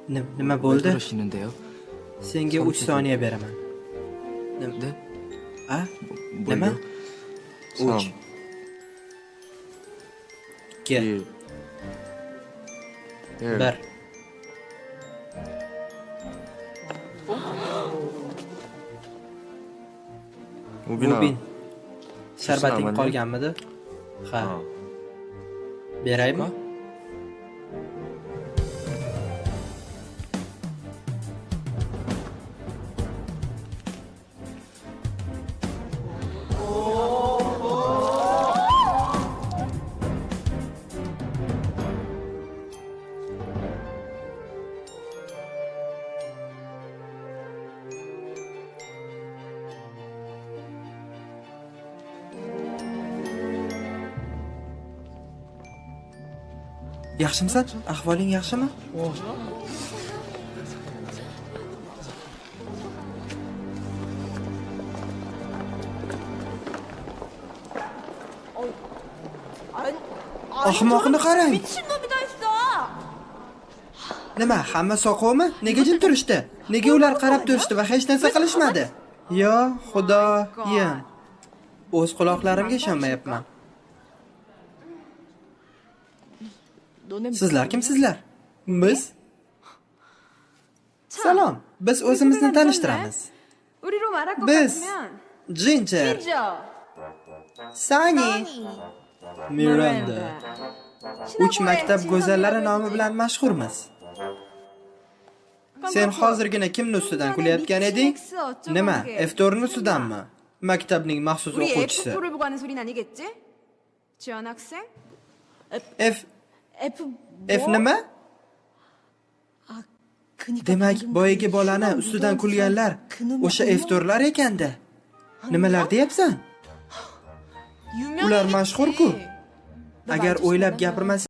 Nima 왜 bo'ldi? 그러시는데요? Senga 3 soniya beraman. 네? A? 뭘요? Nima? 3 3, 2 1, 1 우빈아. Mubin. Sharbating namanya? qolganmidi? Ha. 어. Beraymi? Yaxshimisan? Ahvoling yaxshimi? Ahmoqni qarang. 미친놈이 다 있어. Nima, hamma soqovmi? Nega jim turishdi? Nega ular qarab turishdi va hech narsa qilishmadi? Yo, Xudoyim. O'z quloqlarimga ishonmayapman. 너네 Sizlar kimsizlar? Biz? Salom. Biz o'zimizni tanishtiramiz. 우리로 말할 것 Biz 같으면 Ginger, 진저, Sunny, 써니, Miranda. 3 maktab go'zallari nomi bilan mashhurmiz. Sen hozirgina kimni ustidan kulayotgan eding? Nima, F4ning ustidanmi? Maktabning maxsus 우리 o'quvchisi. F4를 보고 하는 소리는 아니겠지? 지원 학생? F F F nima? 그니까 Demak, boyagi bolani ustidan kulganlar o'sha F4lar ekanda. Nimalar deyapsan? Ular mashhur-ku. Agar o'ylab gapirmasang